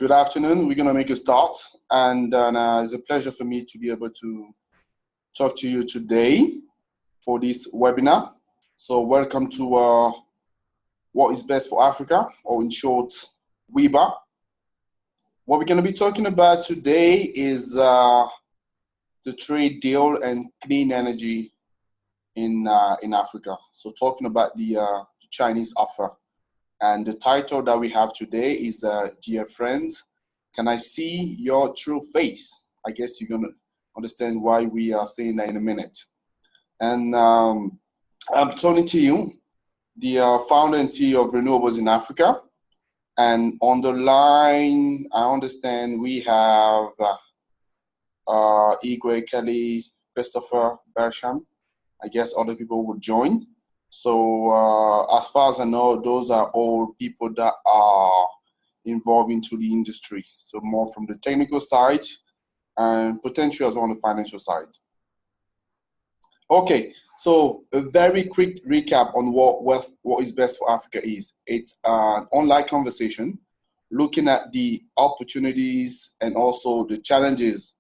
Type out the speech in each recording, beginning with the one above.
Good afternoon. We're going to make a start, and it's a pleasure for me to be able to talk to you today for this webinar. So welcome to What is Best for Africa, or in short, WIBA. What we're going to be talking about today is the trade deal and clean energy in Africa. So talking about the Chinese offer. And the title that we have today is, Dear Friends, Can I See Your True Face? I guess you're going to understand why we are saying that in a minute. And I'm turning to you, the founder and CEO of Renewables in Africa. And on the line, I understand we have Igwe, Kelly, Christopher, Bersham. I guess other people will join. So as far as I know, those are all people that are involved into the industry. So more from the technical side and potentially as well on the financial side. Okay, so a very quick recap on what is best for Africa is. It's an online conversation looking at the opportunities and also the challenges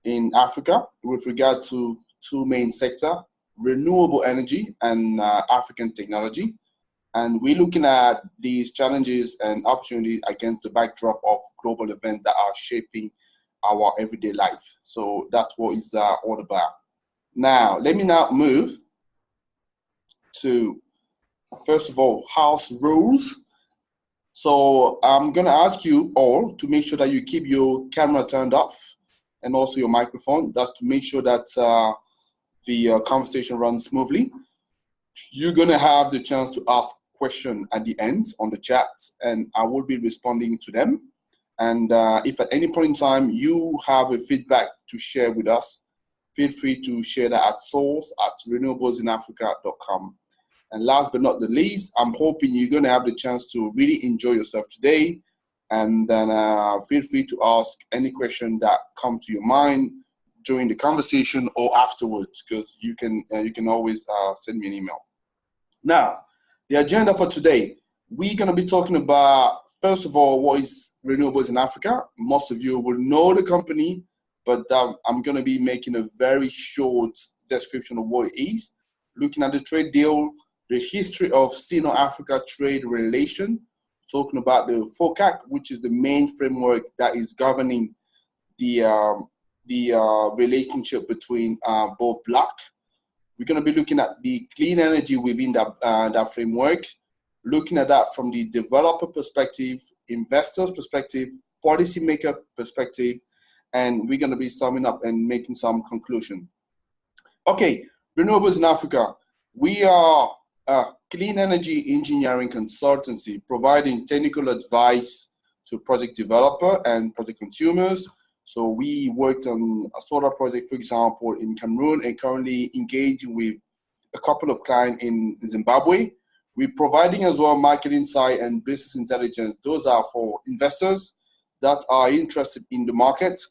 in Africa with regard to two main sectors: renewable energy and African technology. And we're looking at these challenges and opportunities against the backdrop of global events that are shaping our everyday life. So that's what it's all about. Now, let me now move to, first of all, house rules. So I'm gonna ask you all to make sure that you keep your camera turned off and also your microphone. That's to make sure that the conversation runs smoothly. You're going to have the chance to ask questions at the end on the chat, and I will be responding to them. And if at any point in time you have a feedback to share with us, feel free to share that at source@renewablesinafrica.com. And last but not the least, I'm hoping you're going to have the chance to really enjoy yourself today. And then feel free to ask any question that come to your mind during the conversation or afterwards, because you can always send me an email. Now, the agenda for today, we're going to be talking about, first of all, what is Renewables in Africa. Most of you will know the company, but I'm going to be making a very short description of what it is, looking at the trade deal, the history of SINO-AFRICA trade relation, talking about the FOCAC, which is the main framework that is governing the relationship between both blocks. We're going to be looking at the clean energy within that framework, looking at that from the developer perspective, investors perspective, policymaker perspective, and we're going to be summing up and making some conclusion. Okay, Renewables in Africa. We are a clean energy engineering consultancy providing technical advice to project developer and project consumers. So we worked on a solar project, for example, in Cameroon, and currently engaging with a couple of clients in Zimbabwe. We're providing as well market insight and business intelligence. Those are for investors that are interested in the market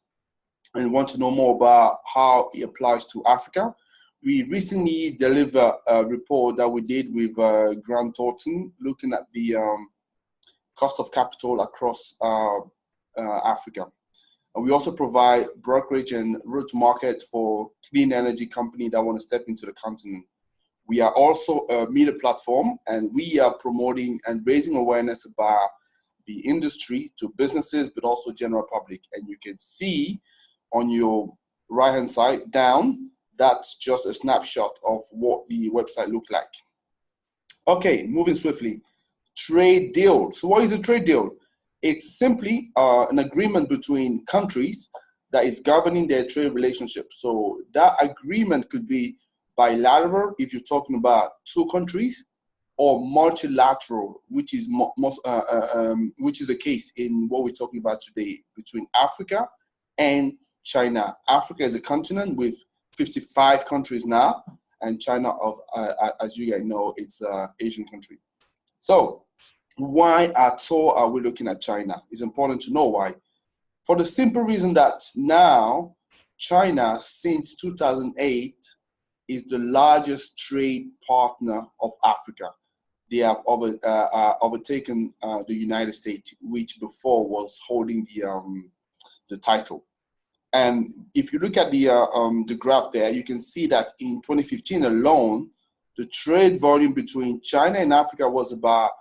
and want to know more about how it applies to Africa. We recently delivered a report that we did with Grant Thornton, looking at the cost of capital across Africa. And we also provide brokerage and route to market for clean energy companies that want to step into the continent. We are also a media platform, and we are promoting and raising awareness about the industry to businesses, but also general public. And you can see on your right-hand side down, that's just a snapshot of what the website looks like. Okay, moving swiftly. Trade deal. So what is a trade deal? It's simply an agreement between countries that is governing their trade relationship. So that agreement could be bilateral if you're talking about two countries, or multilateral, which is which is the case in what we're talking about today between Africa and China. Africa is a continent with 55 countries now, and China, as you guys know, it's an Asian country. So why at all are we looking at China? It's important to know why. For the simple reason that now China, since 2008, is the largest trade partner of Africa. they have overtaken the United States, which before was holding the title. And if you look at the graph there, you can see that in 2015 alone, the trade volume between China and Africa was about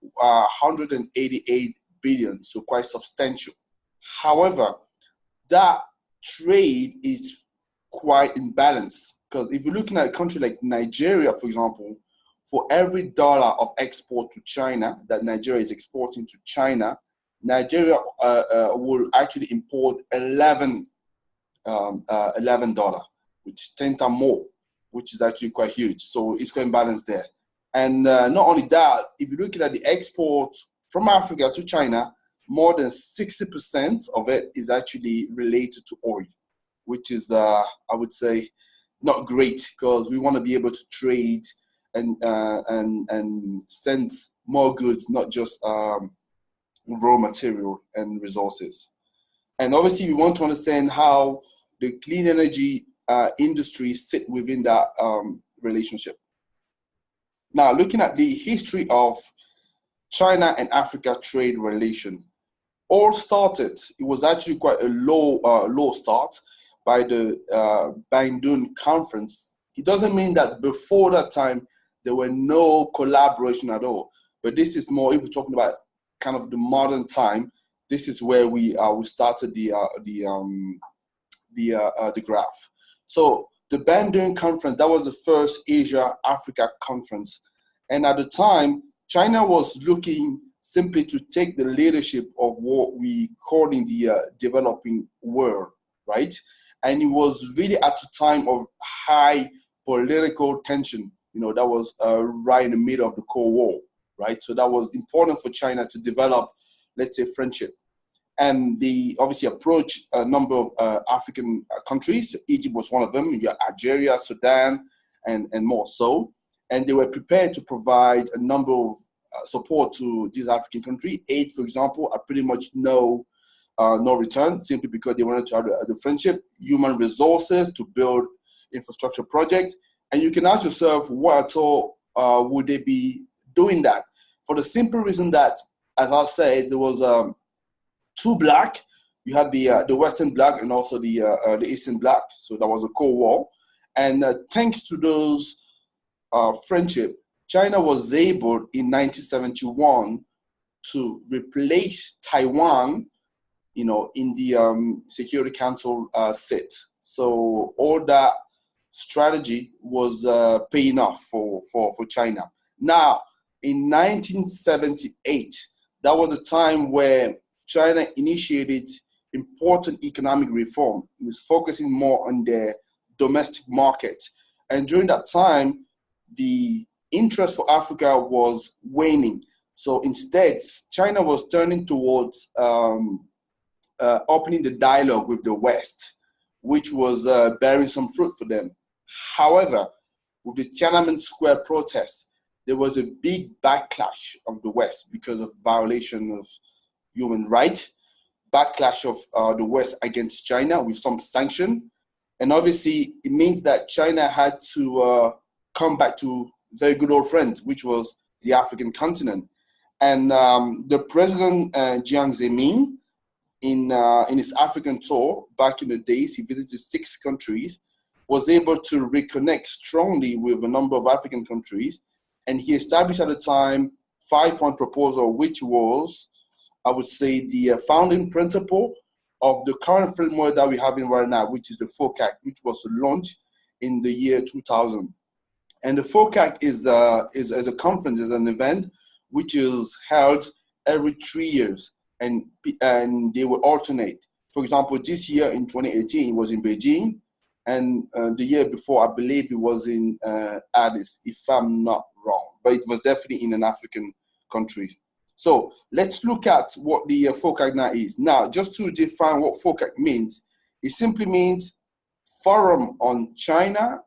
188 billion, so quite substantial. However, that trade is quite imbalanced, because if you're looking at a country like Nigeria, for example, for every dollar of export to China that Nigeria is exporting to China, Nigeria will actually import $11, which is 10 times more, which is actually quite huge. So it's quite imbalanced there. And not only that, if you're looking at the export from Africa to China, more than 60% of it is actually related to oil, which is, I would say, not great, because we want to be able to trade and send more goods, not just raw material and resources. And obviously, we want to understand how the clean energy industry sit within that relationship. Now, looking at the history of China and Africa trade relation, all started, it was actually quite a low start by the Bandung Conference. It doesn't mean that before that time, there were no collaboration at all. But this is more, if we're talking about kind of the modern time, this is where we started the graph. So the Bandung Conference, that was the first Asia-Africa conference. And at the time, China was looking simply to take the leadership of what we call in the developing world, right? And it was really at a time of high political tension. You know, that was right in the middle of the Cold War, right? So that was important for China to develop, let's say, friendship. And they obviously approached a number of African countries. Egypt was one of them. You got Algeria, Sudan, and more so. And they were prepared to provide a number of support to these African countries. Aid, for example, are pretty much no return, simply because they wanted to have the friendship, human resources to build infrastructure projects. And you can ask yourself, what at all would they be doing that? For the simple reason that, as I said, there was two bloc. You had the Western bloc and also the Eastern bloc. So that was a Cold War. And thanks to those friendship, China was able in 1971 to replace Taiwan, you know, in the Security Council seat. So all that strategy was paying off for China. Now, in 1978, that was the time where China initiated important economic reform. It was focusing more on their domestic market. And during that time, the interest for Africa was waning. So instead, China was turning towards opening the dialogue with the West, which was bearing some fruit for them. However, with the Tiananmen Square protests, there was a big backlash of the West because of violation of human rights, backlash of the West against China with some sanction. And obviously, it means that China had to come back to very good old friends, which was the African continent. And the president, Jiang Zemin, in his African tour back in the days, he visited 6 countries, was able to reconnect strongly with a number of African countries. And he established at the time 5-point proposal, which was, I would say, the founding principle of the current framework that we have in right now, which is the FOCAC, which was launched in the year 2000. And the FOCAC is a conference, is an event which is held every 3 years, and they will alternate. For example, this year in 2018, it was in Beijing, and the year before, I believe it was in Addis, if I'm not wrong, but it was definitely in an African country. So let's look at what the FOCAC now is. Now, just to define what FOCAC means, it simply means Forum on China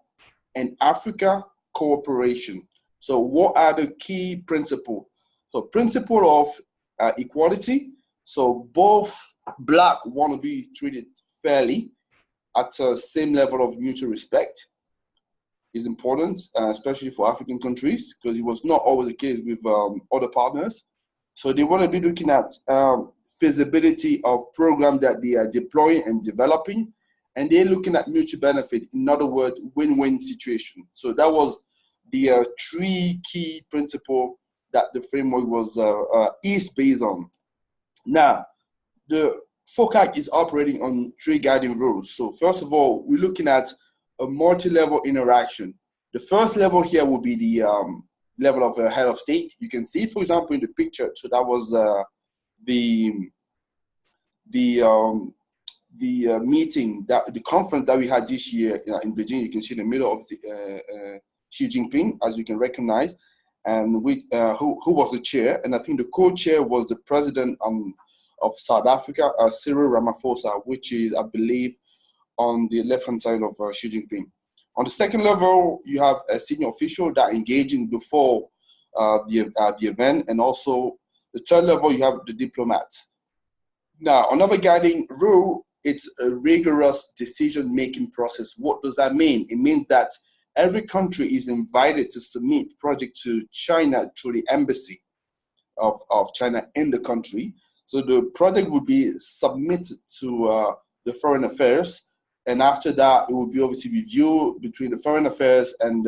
and Africa Cooperation. So what are the key principles? So principle of equality. So both bloc want to be treated fairly at the same level of mutual respect. is important, especially for African countries, because it was not always the case with other partners. So they want to be looking at feasibility of programs that they are deploying and developing, and they're looking at mutual benefit. In other words, win-win situation. So that was the three key principles that the framework is based on. Now, the FOCAC is operating on three guiding rules. So first of all, we're looking at a multi-level interaction. The first level here will be the level of head of state. You can see, for example, in the picture. So that was the meeting, the conference that we had this year in Beijing. You can see in the middle of the Xi Jinping, as you can recognize, and who was the chair. And I think the co-chair was the president of South Africa, Cyril Ramaphosa, which is, I believe, on the left-hand side of Xi Jinping. On the second level, you have a senior official that engaging before the event, and also the third level, you have the diplomats. Now, another guiding rule, it's a rigorous decision-making process. What does that mean? It means that every country is invited to submit project to China through the embassy of China in the country. So the project would be submitted to the Foreign Affairs, and after that, it will be obviously reviewed between the Foreign Affairs and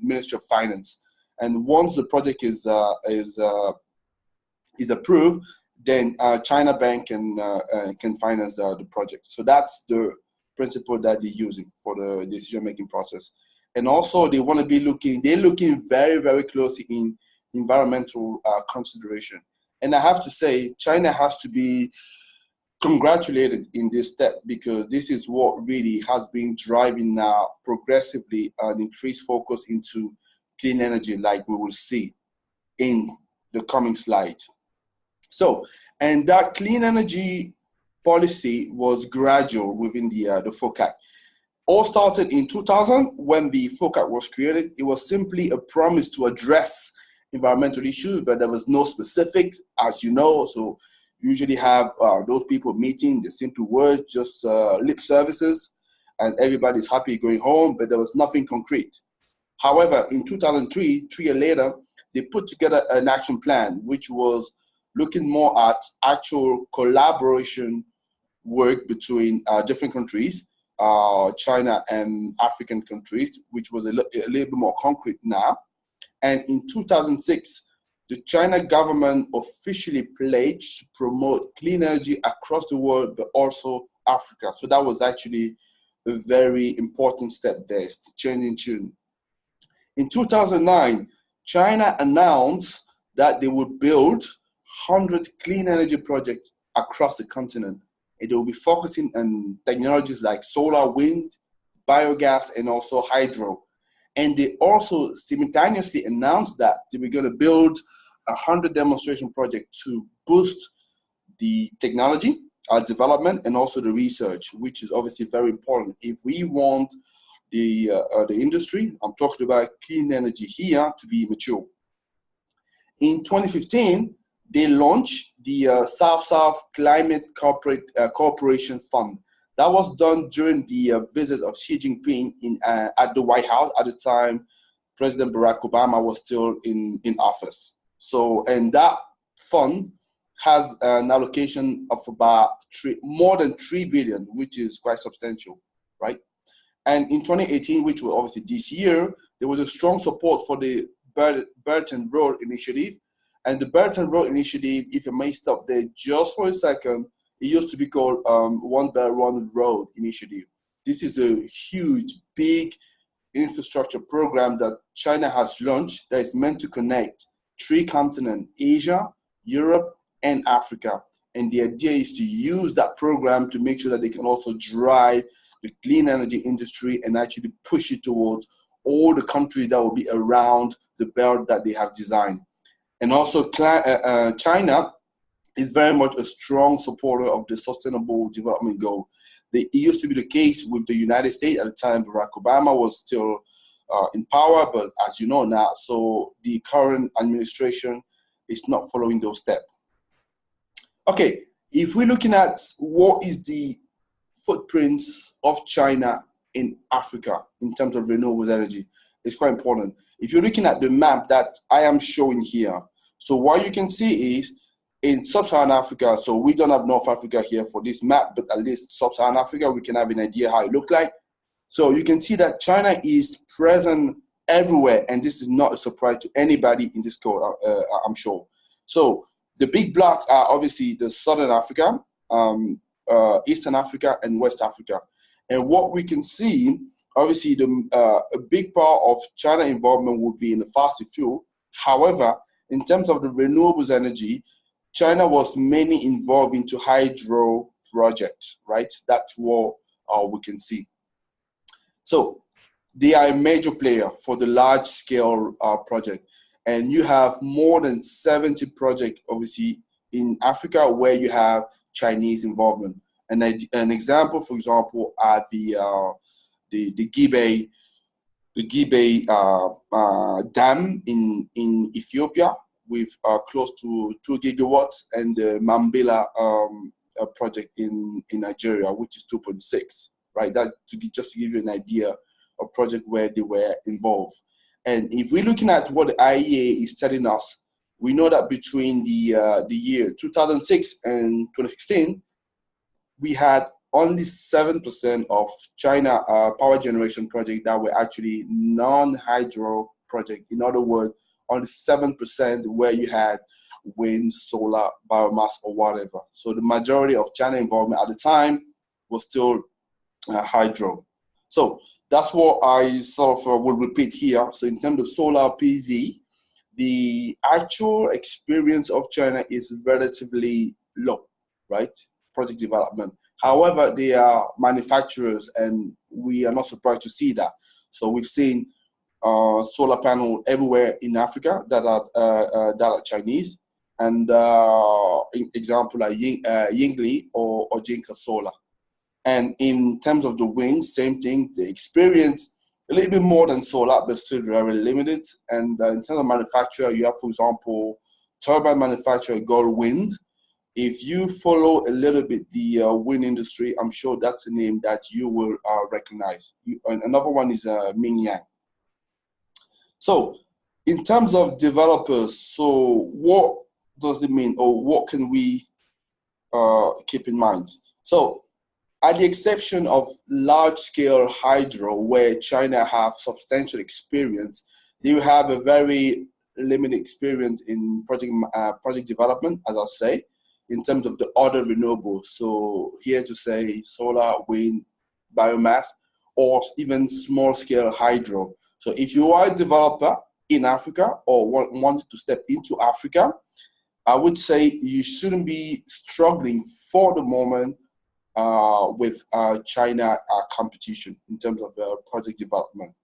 Ministry of Finance. And once the project is approved, then China Bank can finance the project. So that's the principle that they're using for the decision-making process. And also, they're looking very, very closely in environmental consideration. And I have to say, China has to be congratulated in this step, because this is what really has been driving now progressively an increased focus into clean energy, like we will see in the coming slide. So, and that clean energy policy was gradual within the FOCAC. All started in 2000 when the FOCAC was created. It was simply a promise to address environmental issues, but there was no specific, as you know. So usually have those people meeting, the simple words, just lip services, and everybody's happy going home, but there was nothing concrete. However, in 2003, 3 years later, they put together an action plan, which was looking more at actual collaboration work between different countries, China and African countries, which was a little bit more concrete now. And in 2006, the China government officially pledged to promote clean energy across the world, but also Africa. So that was actually a very important step there, changing tune. In 2009, China announced that they would build 100 clean energy projects across the continent. And they will be focusing on technologies like solar, wind, biogas, and also hydro. And they also simultaneously announced that they were going to build 100 demonstration projects to boost the technology development and also the research, which is obviously very important. If we want the industry, I'm talking about clean energy here, to be mature. In 2015, they launched the South-South Climate Cooperation Fund. That was done during the visit of Xi Jinping at the White House. At the time, President Barack Obama was still in office. So, and that fund has an allocation of about more than 3 billion, which is quite substantial, right? And in 2018, which was obviously this year, there was a strong support for the Belt and Road Initiative. And the Belt and Road Initiative, if I may stop there just for a second, it used to be called One Belt, One Road Initiative. This is a huge, big infrastructure program that China has launched that is meant to connect 3 continents, Asia, Europe, and Africa. And the idea is to use that program to make sure that they can also drive the clean energy industry and actually push it towards all the countries that will be around the belt that they have designed. And also China is very much a strong supporter of the Sustainable Development Goal. It used to be the case with the United States at the time Barack Obama was still in power, but as you know now, so the current administration is not following those steps. Okay, if we're looking at what is the footprints of China in Africa in terms of renewables energy. It's quite important. If you're looking at the map that I am showing here, so what you can see is in sub-Saharan Africa, so we don't have North Africa here for this map, but at least sub-Saharan Africa, we can have an idea how it looks like. So you can see that China is present everywhere, and this is not a surprise to anybody in this code, I'm sure. So the big blocks are obviously the Southern Africa, Eastern Africa, and West Africa. And what we can see, obviously, a big part of China involvement would be in the fossil fuel. However, in terms of the renewables energy, China was mainly involved into hydro projects, right? That's what we can see. So they are a major player for the large-scale project. And you have more than 70 projects, obviously, in Africa where you have Chinese involvement. And an example, for example, are the Gibey dam in Ethiopia with close to 2 gigawatts, and the Mambila project in Nigeria, which is 2.6, right? That just to give you an idea of project where they were involved. And if we're looking at what the IEA is telling us, we know that between the year 2006 and 2016, we had only 7% of China power generation projects that were actually non-hydro projects. In other words, only 7% where you had wind, solar, biomass, or whatever. So the majority of China involvement at the time was still hydro. So that's what I sort of will repeat here. So in terms of solar PV, the actual experience of China is relatively low, right? Project development. However, they are manufacturers, and we are not surprised to see that. So we've seen solar panel everywhere in Africa that are Chinese, and example like Yingli or Jinka Solar. And in terms of the wind, same thing. The experience a little bit more than solar, but still very limited. And in terms of manufacturer, you have, for example, turbine manufacturer Goldwind. If you follow a little bit the wind industry, I'm sure that's a name that you will recognize. And another one is Mingyang. So in terms of developers, so what does it mean, or what can we keep in mind? So at the exception of large-scale hydro, where China have substantial experience, they will have a very limited experience in project development, as I say, in terms of the other renewables. So here to say solar, wind, biomass, or even small-scale hydro. So if you are a developer in Africa or wanted to step into Africa, I would say you shouldn't be struggling for the moment with China competition in terms of project development.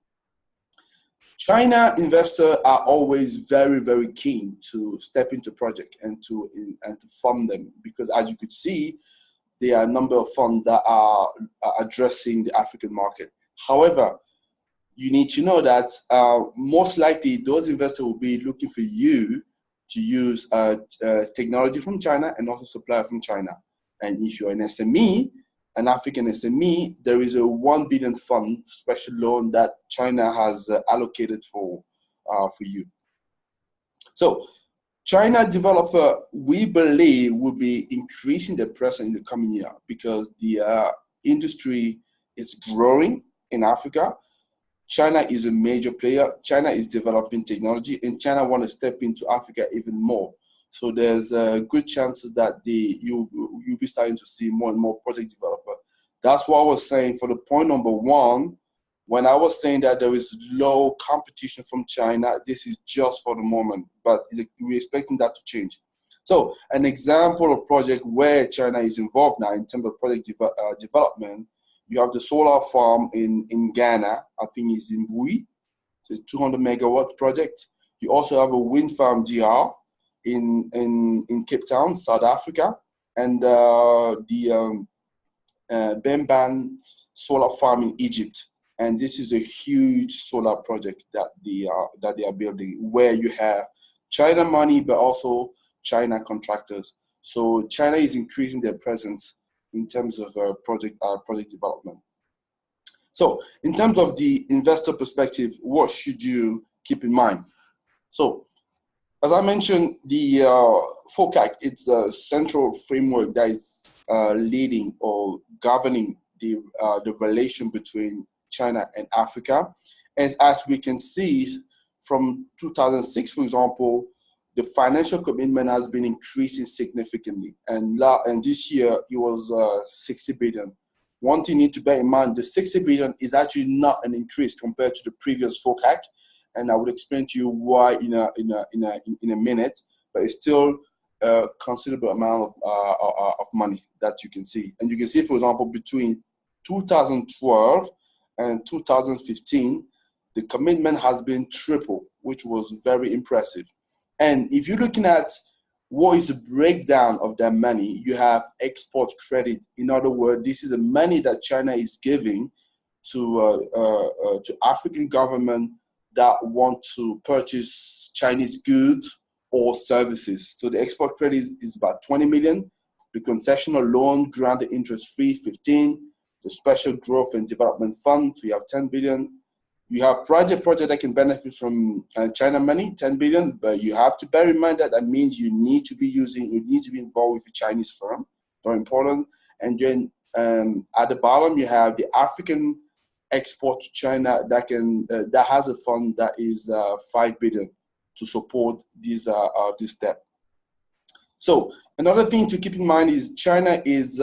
China investors are always very, very keen to step into project and to fund them, because as you could see, there are a number of funds that are addressing the African market. However, you need to know that most likely those investors will be looking for you to use technology from China and also supply from China. And if you're an SME, an African SME, there is a 1 billion fund, special loan that China has allocated for you. So China developer, we believe, will be increasing their presence in the coming year because the industry is growing in Africa. China is a major player. China is developing technology, and China want to step into Africa even more. So there's good chances that you'll be starting to see more and more project developer. That's what I was saying for the point number one. When I was saying that there is low competition from China, this is just for the moment, but we're expecting that to change. So an example of project where China is involved now in terms of project development, you have the solar farm in Ghana, I think it's in Bui, it's a 200 megawatt project. You also have a wind farm DR in Cape Town, South Africa, and the Bemban solar farm in Egypt. And this is a huge solar project that they are building, where you have China money, but also China contractors. So China is increasing their presence in terms of project development. So in terms of the investor perspective, what should you keep in mind? So as I mentioned, the FOCAC, it's a central framework that is leading or governing the relation between China and Africa. As we can see from 2006, for example, the financial commitment has been increasing significantly. And this year, it was 60 billion. One thing you need to bear in mind, the 60 billion is actually not an increase compared to the previous FOCAC. And I will explain to you why in a minute, but it's still a considerable amount of money that you can see. And you can see, for example, between 2012 and 2015, the commitment has been triple, which was very impressive. And if you're looking at what is the breakdown of that money, you have export credit. In other words, this is the money that China is giving to African government that want to purchase Chinese goods or services. So the export credit is about 20 million. The concessional loan granted interest-free, 15. The special growth and development fund, so you have 10 billion. You have project that can benefit from China money, 10 billion, but you have to bear in mind that means you need to be involved with a Chinese firm, very important. And then at the bottom, you have the African export to China that has a fund that is 5 billion to support this step. So another thing to keep in mind is China is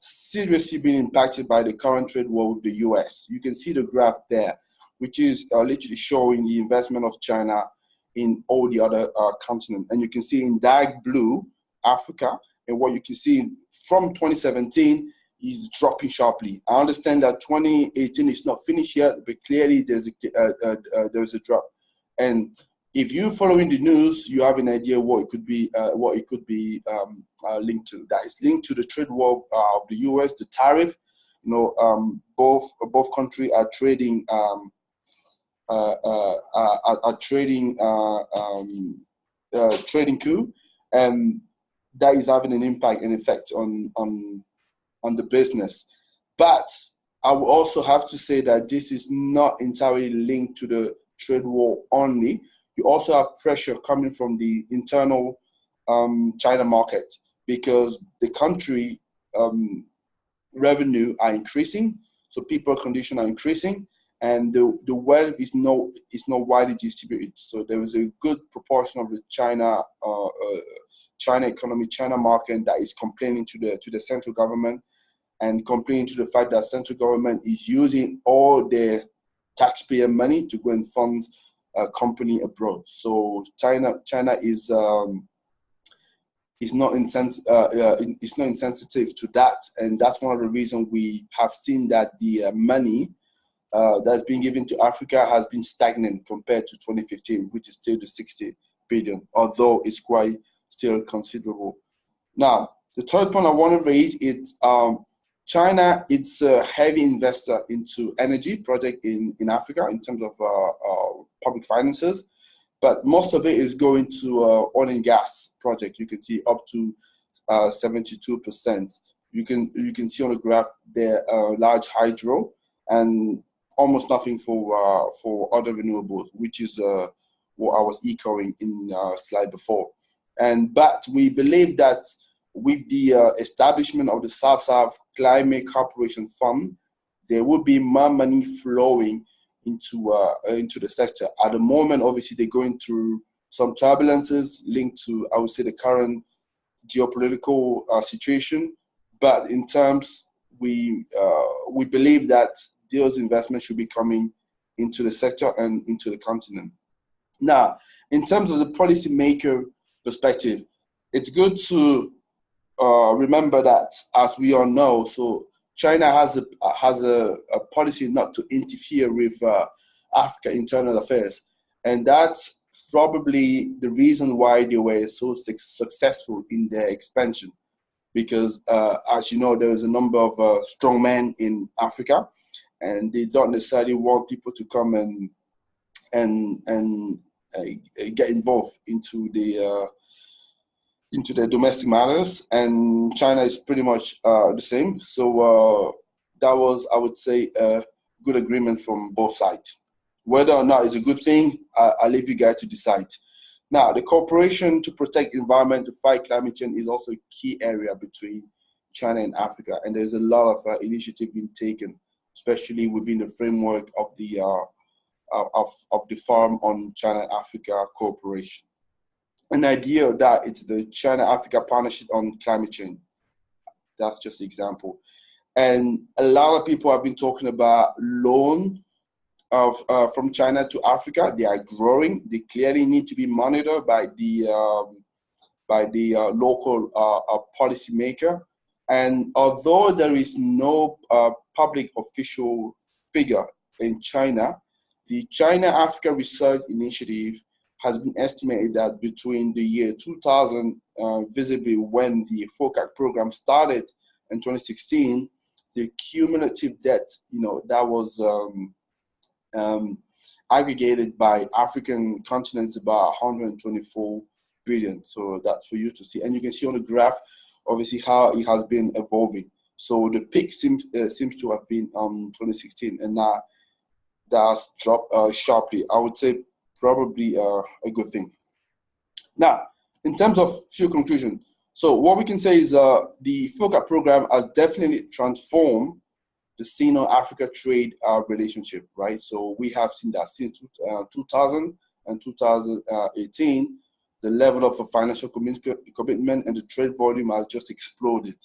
seriously being impacted by the current trade war with the US. You can see the graph there, which is literally showing the investment of China in all the other continents. And you can see in dark blue, Africa, and what you can see from 2017 is dropping sharply. I understand that 2018 is not finished yet, but clearly there's a drop. And if you're following the news, you have an idea what it could be linked to. That is linked to the trade war of the US, the tariff. You know, both countries are trading trading coup, and that is having an effect on the business. But I will also have to say that this is not entirely linked to the trade war only. You also have pressure coming from the internal China market, because the country revenue are increasing, so people condition are increasing, and the wealth is not widely distributed. So there is a good proportion of the China economy, China market, that is complaining to the central government, and complaining to the fact that central government is using all their taxpayer money to go and fund a company abroad. So China is not insensitive to that, and that's one of the reasons we have seen that the money that's been given to Africa has been stagnant compared to 2015, which is still the 60 billion, although it's quite still considerable. Now, the third point I want to raise is China. It's a heavy investor into energy project in Africa in terms of public finances, but most of it is going to oil and gas project. You can see up to 72%. You can see on the graph there large hydro and almost nothing for other renewables, which is what I was echoing in slide before. But we believe that with the establishment of the South-South Climate Cooperation Fund, there will be more money flowing into the sector. At the moment, obviously, they're going through some turbulences linked to, I would say, the current geopolitical situation. But in terms, we believe that those investments should be coming into the sector and into the continent. Now, in terms of the policymaker perspective, it's good to remember that, as we all know, so China has a policy not to interfere with Africa internal affairs, and that's probably the reason why they were so successful in their expansion. Because, as you know, there is a number of strong men in Africa, and they don't necessarily want people to come and get involved into their domestic matters. And China is pretty much the same. So that was, I would say, a good agreement from both sides. Whether or not it's a good thing, I'll leave you guys to decide. Now, the cooperation to protect environment, to fight climate change is also a key area between China and Africa, and there's a lot of initiative being taken, especially within the framework of the Forum on China-Africa Cooperation. An idea of that, it's the China-Africa Partnership on Climate Change. That's just an example. And a lot of people have been talking about loan from China to Africa. They are growing. They clearly need to be monitored by the local policymaker. And although there is no public official figure in China, the China-Africa Research Initiative has been estimated that between the year 2000, visibly when the FOCAC program started in 2016, the cumulative debt, that was aggregated by African continents about 124 billion. So that's for you to see. And you can see on the graph, obviously, how it has been evolving. So the peak seems to have been 2016, and now that's dropped sharply. I would say probably a good thing. Now, in terms of few conclusions, so what we can say is the FOCAC program has definitely transformed the SINO-AFRICA trade relationship, right? So we have seen that since 2000 and 2018, the level of financial commitment and the trade volume has just exploded.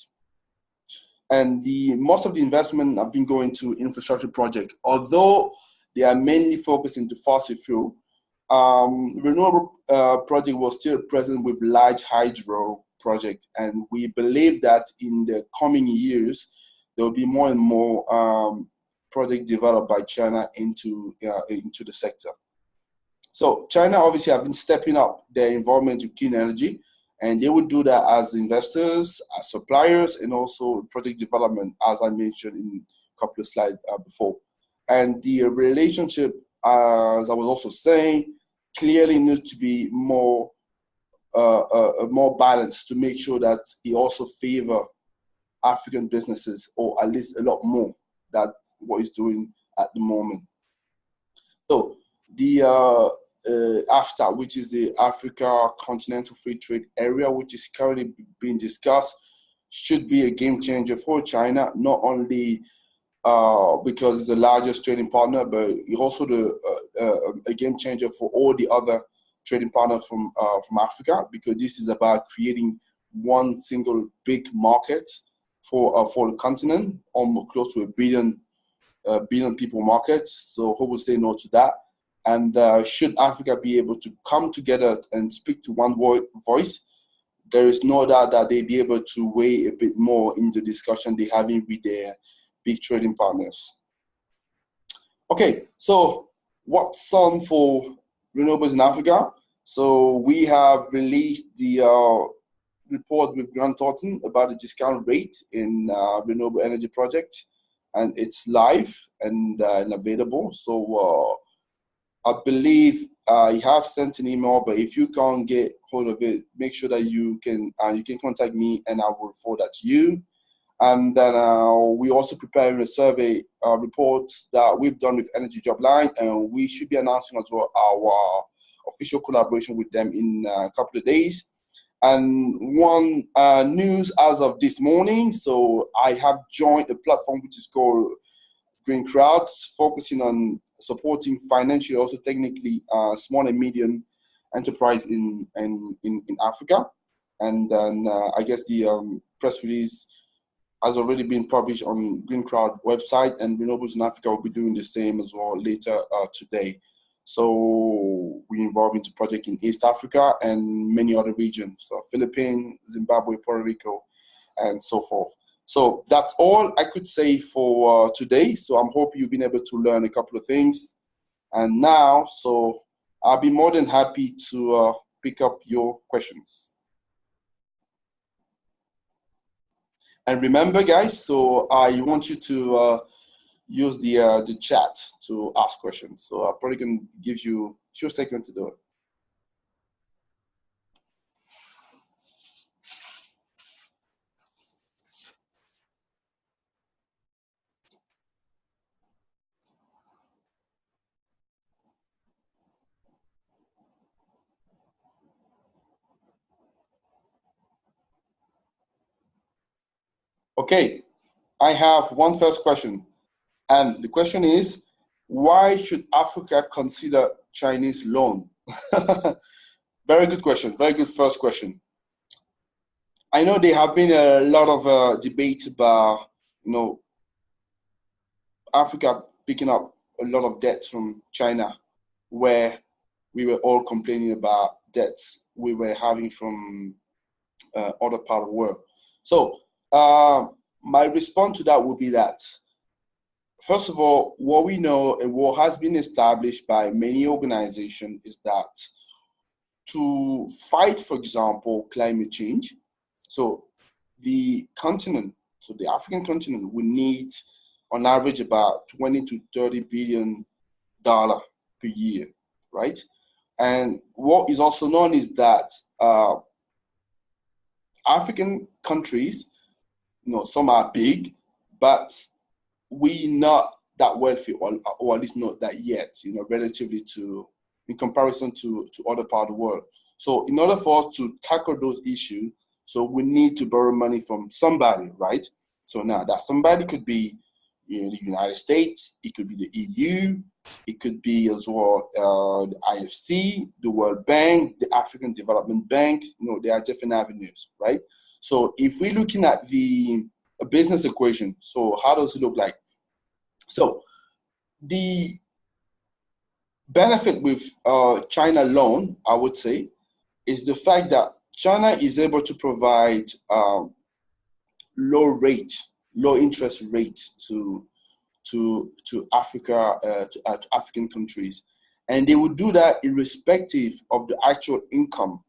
And most of the investment have been going to infrastructure projects, although they are mainly focused into fossil fuel. Renewable project was still present with large hydro project, and we believe that in the coming years there will be more and more projects developed by China into the sector. So China obviously have been stepping up their involvement in clean energy, and they would do that as investors, as suppliers, and also project development, as I mentioned in a couple of slides before. And the relationship, as I was also saying, clearly needs to be more balanced to make sure that it also favor African businesses, or at least a lot more than what it's doing at the moment. So the AFTA, which is the Africa Continental Free Trade Area, which is currently being discussed, should be a game changer for China, not only because it's the largest trading partner, but it's also a game changer for all the other trading partners from Africa, because this is about creating one single big market for the continent, almost close to a billion people market. So who will say no to that? And should Africa be able to come together and speak to one voice, there is no doubt that they'll be able to weigh a bit more in the discussion they're having with their big trading partners. Okay, so what's on for renewables in Africa? So we have released the report with Grant Thornton about the discount rate in renewable energy project, and it's live and available. So I believe you have sent an email, but if you can't get hold of it, make sure that you can contact me and I will forward that to you. And then we also preparing a survey reports that we've done with Energy Jobline, and we should be announcing as well our official collaboration with them in a couple of days. And one news as of this morning, so I have joined a platform which is called Green Crowds, focusing on supporting financially, also technically, small and medium enterprise in Africa. And then I guess the press release has already been published on Green Crowd website, and Renewables in Africa will be doing the same as well later today. So we involve into project in East Africa and many other regions, so Philippines, Zimbabwe, Puerto Rico, and so forth. So that's all I could say for today. So I'm hoping you've been able to learn a couple of things. And now, so I'll be more than happy to pick up your questions. And remember, guys, so I want you to use the chat to ask questions. So I'm probably going to give you a few seconds to do it. Okay, I have one first question. And the question is, why should Africa consider Chinese loan? Very good question. Very good first question. I know there have been a lot of debate about, Africa picking up a lot of debts from China, where we were all complaining about debts we were having from other part of the world. So my response to that would be that, first of all, what we know and what has been established by many organizations is that to fight, for example, climate change, so the continent, so the African continent, will need on average about 20 to 30 billion dollar per year, right? And what is also known is that African countries, some are big, but we not that wealthy, or at least not that yet, relatively in comparison to other parts of the world. So in order for us to tackle those issues, so we need to borrow money from somebody, right? So now that somebody could be the United States, it could be the EU, it could be as well the IFC, the World Bank, the African Development Bank. There are different avenues, right? So if we're looking at the business equation, so how does it look like? So the benefit with China loan, I would say, is the fact that China is able to provide low interest rate to Africa, to African countries, and they would do that irrespective of the actual income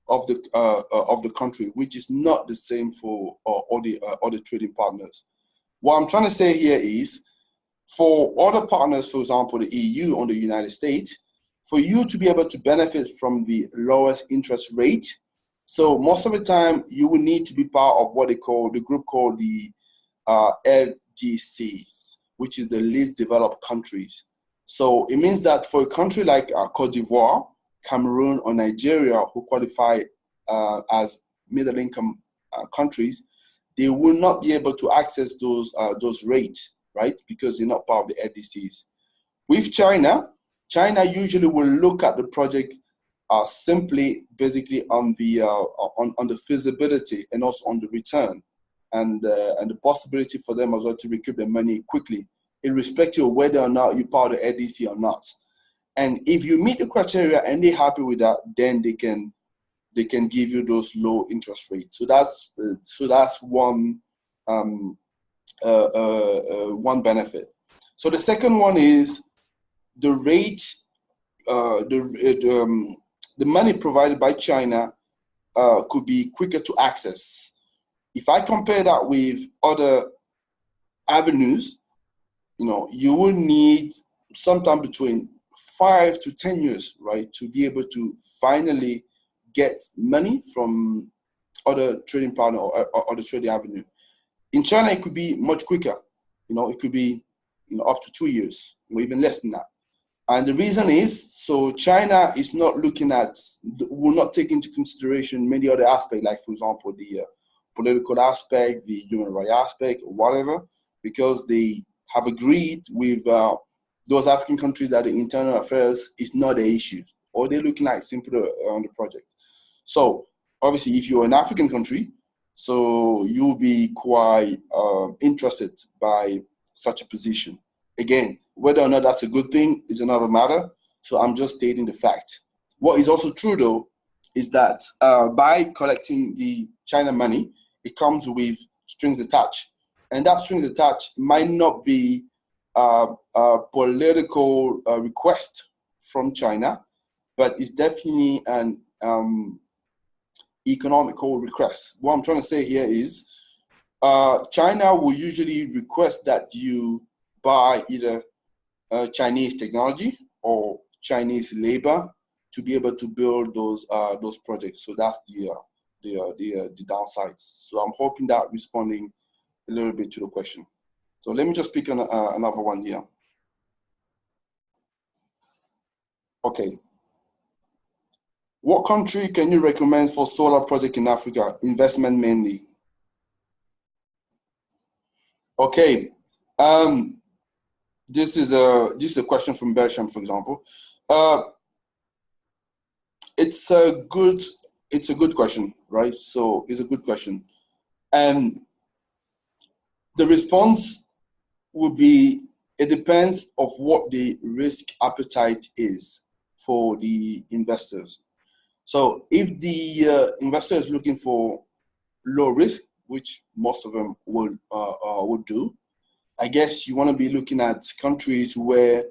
of the country, which is not the same for all the trading partners. What I'm trying to say here is, for other partners, for example, the EU or the United States, for you to be able to benefit from the lowest interest rate, so most of the time you will need to be part of what the group called the LDCs, which is the least developed countries. So it means that for a country like Cote d'Ivoire, Cameroon, or Nigeria, who qualify as middle income countries, they will not be able to access those rates, right? Because they're not part of the LDCs. With China usually will look at the project simply, basically on the feasibility and also on the return, and the possibility for them as well to recoup their money quickly, irrespective of whether or not you're part of the LDC or not. And if you meet the criteria and they're happy with that, then they can give you those low interest rates. So that's one one benefit. So the second one is the rate, the money provided by China could be quicker to access. If I compare that with other avenues, you will need sometime between 5 to 10 years, right, to be able to finally get money from other trading partner or other trading avenue. In China, it could be much quicker. It could be up to 2 years or even less than that. And the reason is, so China is not will not take into consideration many other aspects, like, for example, the political aspect, the human rights aspect, or whatever, because they have agreed with those African countries that the internal affairs is not the issue, or they're looking at simpler on the project. So obviously, if you're an African country, so you'll be quite interested by such a position. Again, whether or not that's a good thing is another matter. So I'm just stating the fact. What is also true, though, is that by collecting the China money, it comes with strings attached. And that strings attached might not be a political request from China, but it's definitely an economical request. What I'm trying to say here is China will usually request that you buy either Chinese technology or Chinese labor to be able to build those projects. So that's the downsides. So I'm hoping that responding a little bit to the question. So let me just pick another one here. Okay. What country can you recommend for solar project in Africa? Investment mainly. Okay. This is a question from Bersham, for example. It's a good question, right? So it's a good question, and the response would be, it depends of what the risk appetite is for the investors. So if the investor is looking for low risk, which most of them would do, I guess you want to be looking at countries where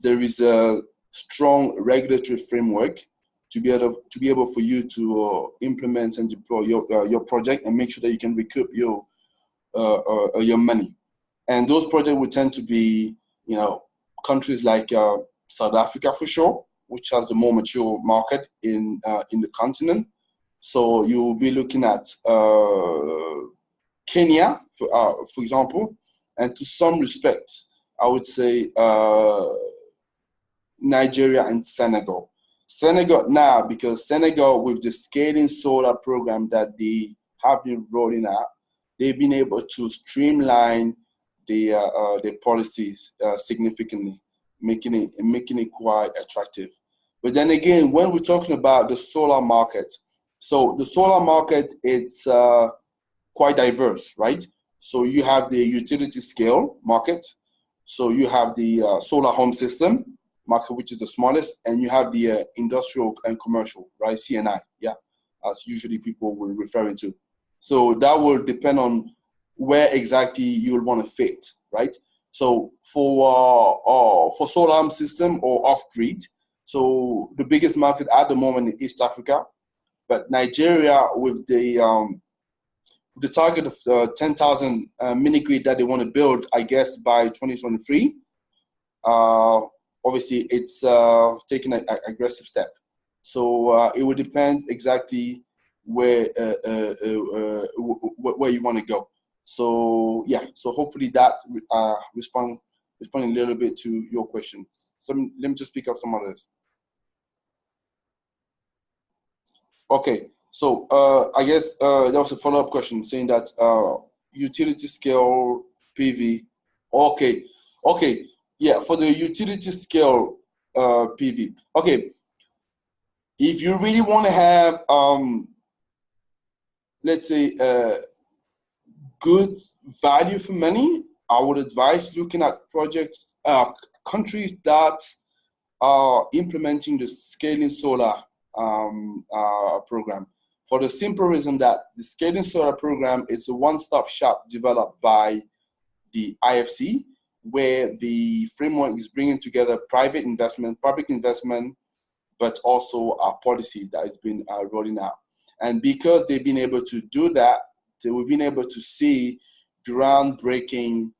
there is a strong regulatory framework to be able for you to implement and deploy your project and make sure that you can recoup your money. And those projects would tend to be, countries like South Africa for sure, which has the more mature market in the continent. So you will be looking at Kenya, for example, and to some respects, I would say Nigeria and Senegal. Senegal now, because Senegal, with the scaling solar program that they have been rolling out, they've been able to streamline their policies significantly, making it quite attractive. But then again, when we're talking about the solar market, so the solar market, it's quite diverse, right? So you have the utility scale market. So you have the solar home system market, which is the smallest, and you have the industrial and commercial, right? CNI, yeah, as usually people will referring to. So that will depend on where exactly you'll want to fit, right? So for solar home system or off grid, so the biggest market at the moment is East Africa, but Nigeria with the target of 10,000 mini grid that they want to build, I guess by 2023. Obviously, it's taking an aggressive step. So it would depend exactly where you want to go. So yeah, so hopefully that responding a little bit to your question. So let me just pick up some others. Okay, so I guess there was a follow-up question saying that utility scale PV. Okay, yeah, for the utility scale PV. Okay, if you really want to have, let's say, good value for money, I would advise looking at projects, countries that are implementing the scaling solar program. For the simple reason that the scaling solar program is a one-stop shop developed by the IFC, where the framework is bringing together private investment, public investment, but also a policy that has been rolling out. And because they've been able to do that, we've been able to see groundbreaking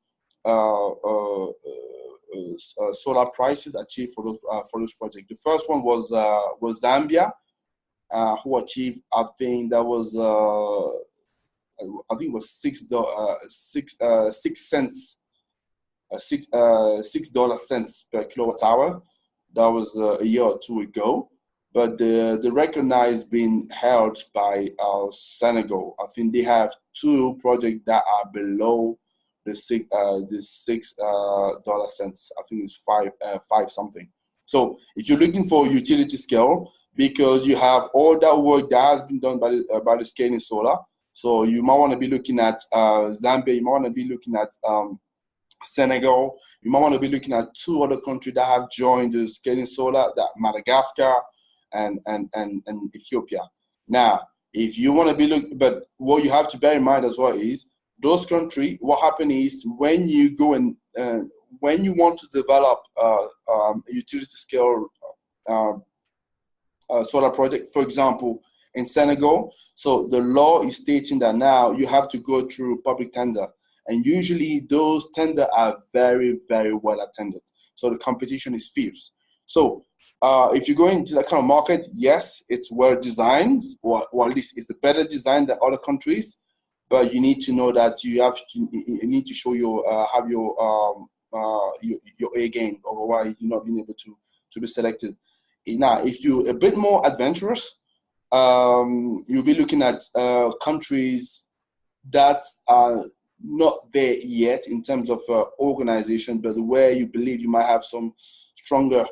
solar prices achieved for those projects. The first one was Zambia, who achieved, I think that was $6 per kilowatt hour. That was a year or two ago. But the record now is being held by Senegal. I think they have two projects that are below the $6. I think it's five something. So if you're looking for utility scale, because you have all that work that has been done by the scaling solar, so you might want to be looking at Zambia. You might want to be looking at Senegal. You might want to be looking at two other countries that have joined the scaling solar, that Madagascar and Ethiopia. Now, if you want to be but what you have to bear in mind as well is those countries. What happens is when you go and when you want to develop a utility scale solar project, for example, in Senegal, so the law is stating that now you have to go through public tender. And usually those tenders are very, very well attended. So the competition is fierce. So if you go into that kind of market, yes, it's well designed, or at least it's better designed than other countries. But you need to know that you need to show have your A game, otherwise you're not being able to be selected. Now, if you're a bit more adventurous, you'll be looking at countries that are not there yet in terms of organization, but where you believe you might have some stronger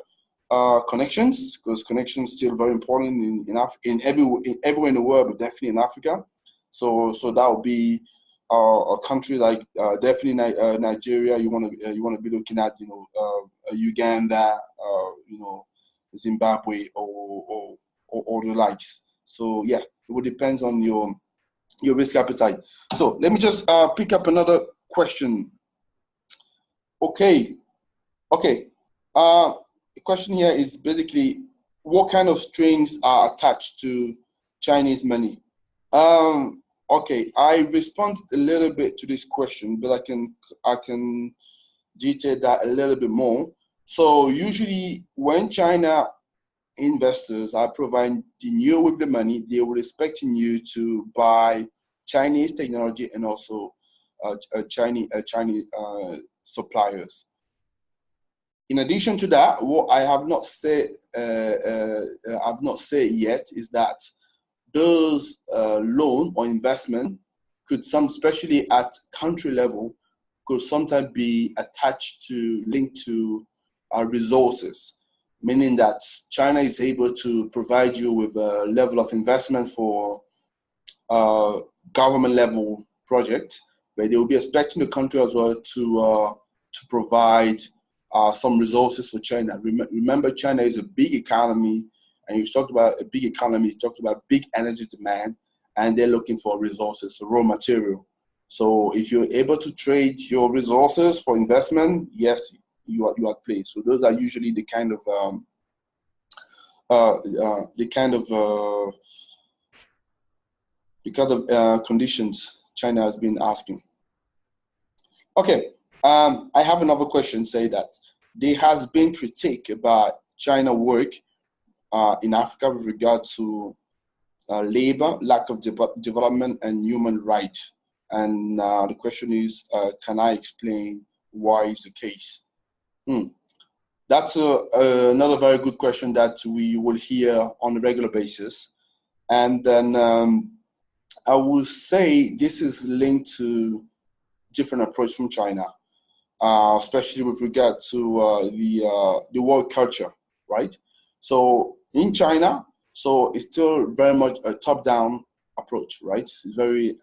connections, because connections still very important in Africa, everywhere in the world, but definitely in Africa. So that would be a country like definitely Nigeria. You want to be looking at Uganda, Zimbabwe, or the likes. So yeah, it would depends on your risk appetite. So let me just pick up another question. Okay. The question here is basically, what kind of strings are attached to Chinese money? Okay, I respond a little bit to this question, but I can detail that a little bit more. So usually when China investors are providing you with the money, they were expecting you to buy Chinese technology and also Chinese suppliers. In addition to that, what I have not said yet is that those loan or investment could especially at country level, could sometimes be linked to resources, meaning that China is able to provide you with a level of investment for government level project, where they will be expecting the country as well to provide some resources for China. Remember, China is a big economy, and you talked about a big economy, you talked about big energy demand, and they're looking for resources, so raw material. So if you're able to trade your resources for investment, yes, you are at play. So those are usually the kind of conditions China has been asking. Okay, I have another question. Say that there has been critique about China work in Africa with regard to labor, lack of development, and human rights. And the question is, can I explain why is the case? That's another very good question that we will hear on a regular basis. And then I will say this is linked to different approach from China, especially with regard to the world culture, right? So in China, so it's still very much a top-down approach, right? It's very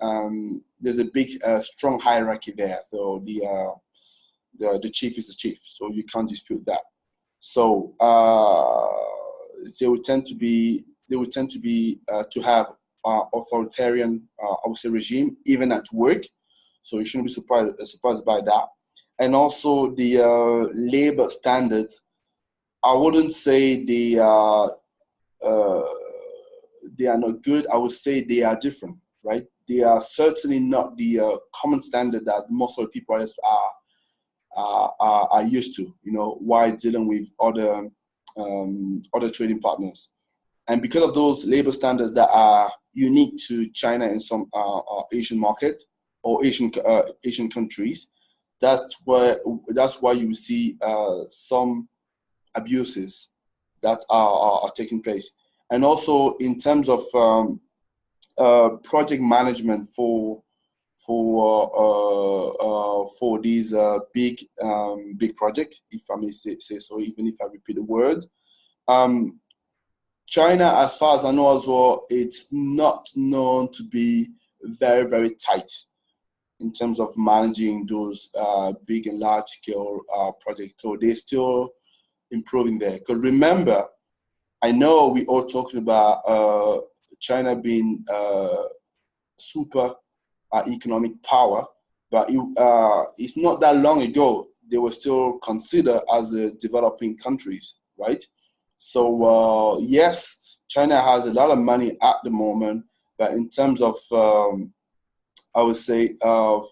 there's a big strong hierarchy there. So the chief is the chief, so you can't dispute that. So they would tend to have authoritarian, I would say, regime even at work. So you shouldn't be surprised by that. And also the labor standards, I wouldn't say they are not good. I would say they are different, right? They are certainly not the common standard that most of the people are used to, while dealing with other trading partners. And because of those labor standards that are unique to China and some Asian market or Asian countries, that's why you will see some abuses that are taking place. And also in terms of project management for these big projects, if I may say so, even if I repeat the word. China, as far as I know as well, it's not known to be very, very tight in terms of managing those big and large scale projects. So they're still improving there. Because remember, I know we all talking about China being super economic power, but it's not that long ago they were still considered as developing countries, right? So yes, China has a lot of money at the moment, but in terms of I would say of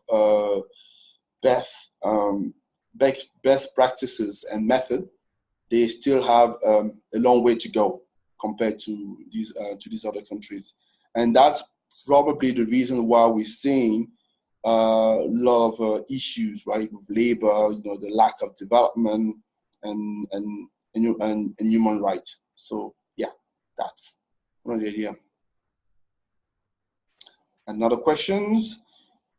best practices and method, they still have a long way to go compared to these other countries, and that's probably the reason why we're seeing a lot of issues, right, with labor, the lack of development and human rights. So yeah, that's one of the idea. Another questions?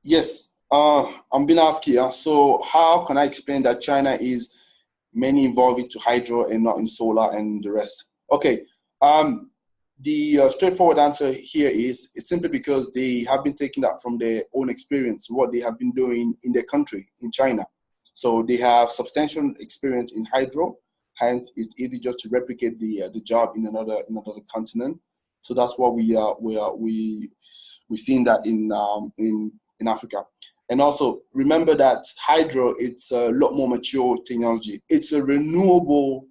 Yes, I'm being asked here. So how can I explain that China is mainly involved into hydro and not in solar and the rest? Okay. The straightforward answer here is it's simply because they have been taking that from their own experience, what they have been doing in their country, in China. So they have substantial experience in hydro, hence it's easy just to replicate the job in another continent. So that's what we're seeing that in Africa. And also remember that hydro, it's a lot more mature technology. It's a renewable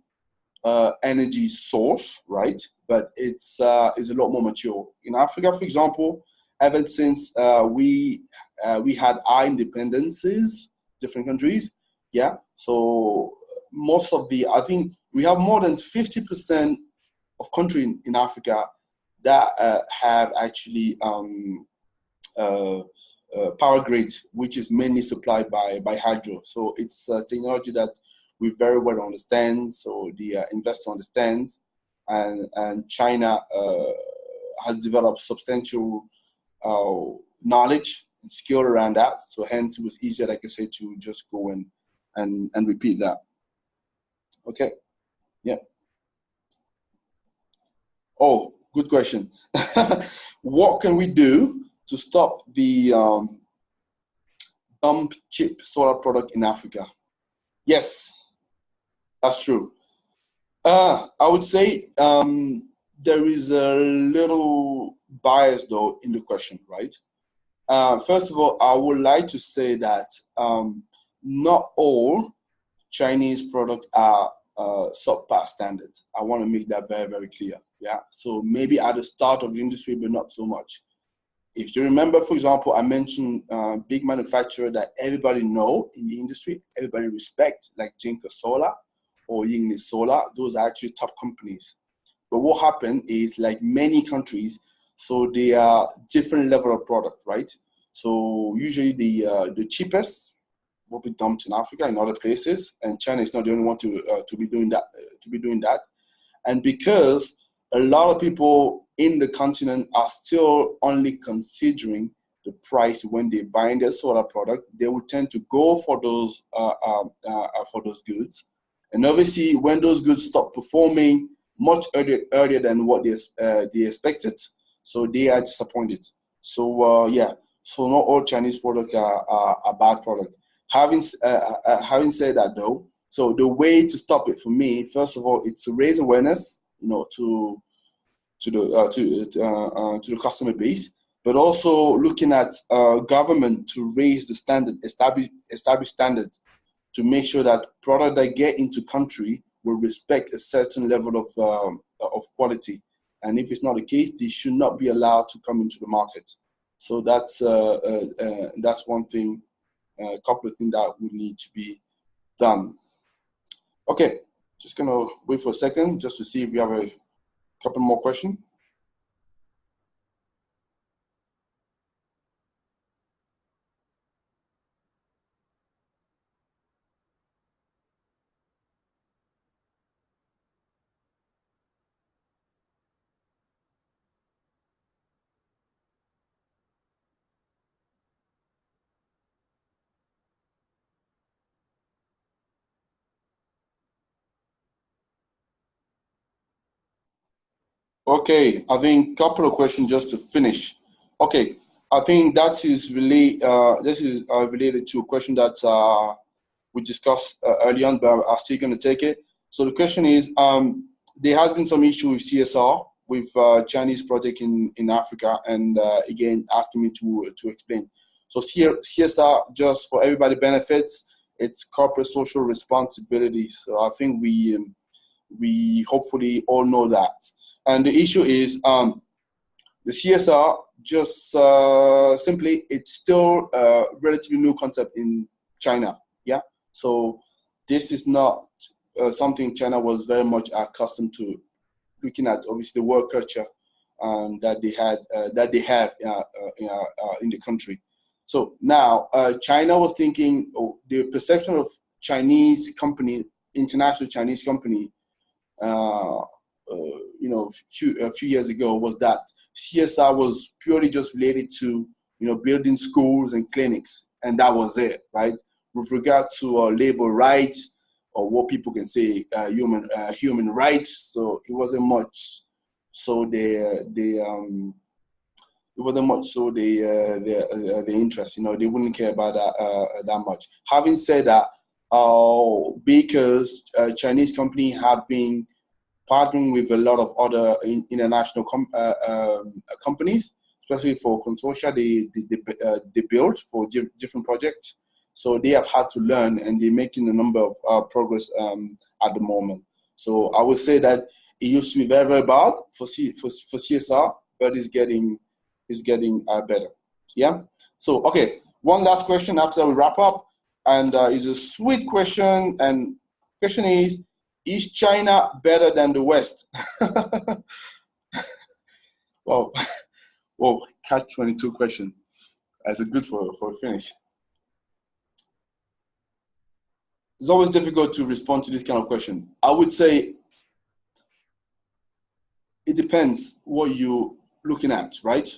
energy source, right? But it's a lot more mature. In Africa, for example, ever since we had our independences, different countries, yeah. So most of I think we have more than 50% of country in Africa that have actually power grid, which is mainly supplied by hydro. So it's a technology that we very well understand. So the investor understands, and China has developed substantial knowledge and skill around that. So hence it was easier, like I said, to just go and repeat that. Okay. Yeah. Oh, good question. What can we do to stop the dump cheap solar product in Africa? Yes, that's true. I would say there is a little bias though in the question, right? First of all, I would like to say that not all Chinese products are subpar standards. I want to make that very, very clear. Yeah. So maybe at the start of the industry, but not so much. If you remember, for example, I mentioned big manufacturer that everybody know in the industry, everybody respect, like Jinko Solar or Yingli Solar. Those are actually top companies. But what happened is, like many countries, so they are different level of product, right? So usually the cheapest will be dumped in Africa and other places, and China is not the only one to be doing that. And because a lot of people in the continent are still only considering the price when they buy their solar product, they will tend to go for those goods. And obviously, when those goods stop performing much earlier than what they expected, so they are disappointed. So yeah, so not all Chinese products are bad products. Having said that though, so the way to stop it for me, first of all, it's to raise awareness, to the customer base, but also looking at government to raise the standard, establish standard to make sure that product that get into country will respect a certain level of quality. And if it's not the case, they should not be allowed to come into the market. So that's one thing, a couple of things that would need to be done. Okay, just gonna wait for a second just to see if we have a couple more questions. Okay, I think a couple of questions just to finish. Okay, I think that is really this is related to a question that we discussed early on, but I'm still going to take it. So the question is, there has been some issue with CSR with Chinese project in Africa, and again asking me to explain. So CSR, just for everybody benefits, it's corporate social responsibility. So I think we hopefully all know that. And the issue is the CSR, just simply, it's still a relatively new concept in China. Yeah. So this is not something China was very much accustomed to, looking at obviously the work culture that they have in the country. So now China was thinking, the perception of Chinese company, international Chinese company, a few years ago, was that CSR was purely just related to building schools and clinics, and that was it, right? With regard to labor rights, or what people can say human rights, so it wasn't much. So it wasn't much so the interest. They wouldn't care about that much. Having said that, because Chinese companies have been partnering with a lot of other international companies, especially for consortia they built for different projects. So they have had to learn, and they're making a number of progress at the moment. So I would say that it used to be very, very bad for CSR, but it's getting better. Yeah. So okay, one last question after we wrap up, and it's a sweet question. And question is China better than the West? Well, whoa, catch-22 question. That's a good for a finish. It's always difficult to respond to this kind of question. I would say it depends what you're looking at, right?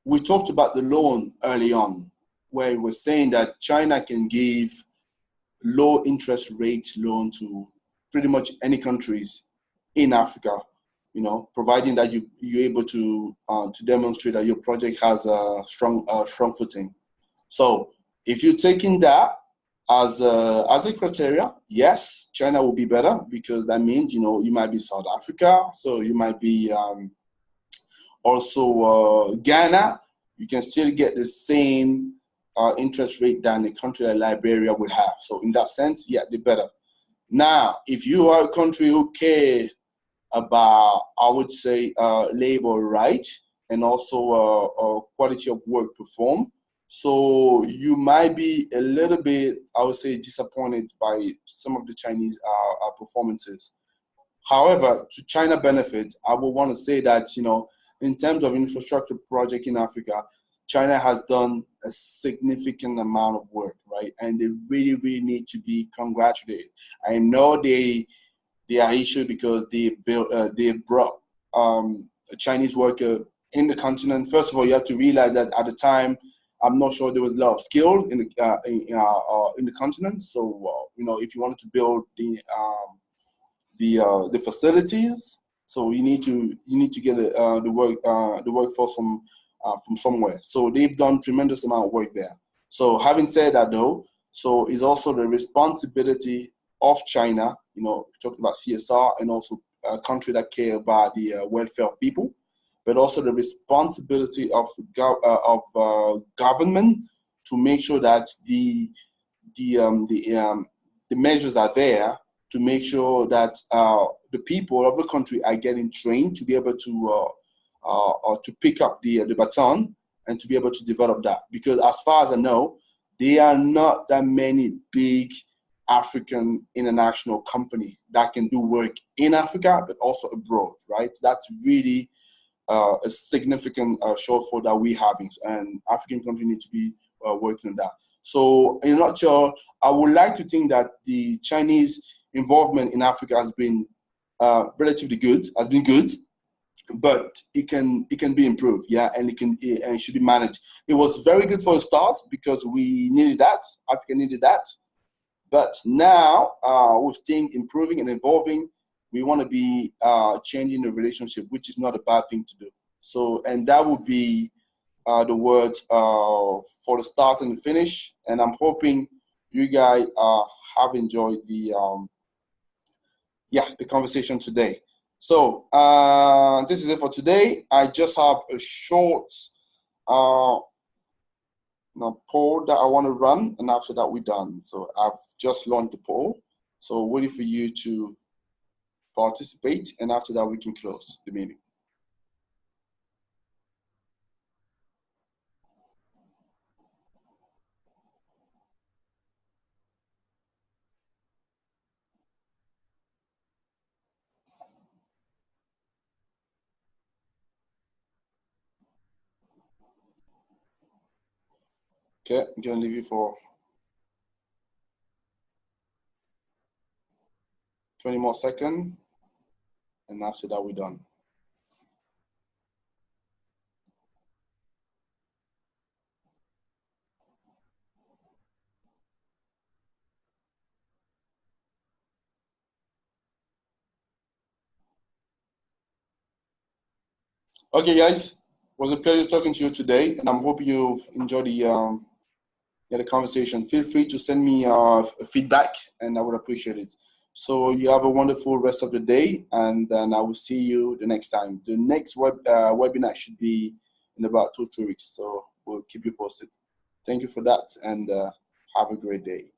We talked about the loan early on, where we were saying that China can give low interest rate loan to pretty much any countries in Africa, providing that you're able to demonstrate that your project has a strong footing. So if you're taking that as a criteria, yes, China will be better, because that means, you might be South Africa, so you might be also Ghana. You can still get the same interest rate than a country like Liberia would have. So in that sense, yeah, they're better. Now, if you are a country who care about, I would say, labor rights and also quality of work performed, so you might be a little bit, I would say, disappointed by some of the Chinese performances. However, to China benefit, I would want to say that, in terms of infrastructure project in Africa, China has done a significant amount of work, right? And they really, really need to be congratulated. I know they are issued because they brought a Chinese worker in the continent. First of all, you have to realize that at the time, I'm not sure there was a lot of skill in the continent. So if you wanted to build the facilities, so you need to get the workforce from somewhere. So they've done tremendous amount of work there. So having said that, though, so it's also the responsibility of China. We talked about CSR, and also a country that care about the welfare of people, but also the responsibility of government to make sure that the measures are there to make sure that the people of the country are getting trained to be able to pick up the baton and to be able to develop that. Because as far as I know, there are not that many big African international company that can do work in Africa, but also abroad, right? That's really a significant shortfall that we're having, and African countries need to be working on that. So in a nutshell, I would like to think that the Chinese involvement in Africa has been relatively good, but it can be improved, yeah, and it should be managed. It was very good for a start because we needed that, Africa needed that, but now with things improving and evolving, we want to be changing the relationship, which is not a bad thing to do. So, and that would be the words for the start and the finish, and I'm hoping you guys have enjoyed the conversation today. So this is it for today. I just have a short poll that I want to run, and after that we're done. So I've just launched the poll, so waiting for you to participate, and after that we can close the meeting. Okay, I'm gonna leave you for 20 more seconds, and after that we're done. Okay, guys, it was a pleasure talking to you today, and I'm hoping you've enjoyed the conversation. Feel free to send me feedback, and I would appreciate it. So you have a wonderful rest of the day, and then I will see you the next time. The next webinar should be in about 2-3 weeks, so we'll keep you posted. Thank you for that, and have a great day.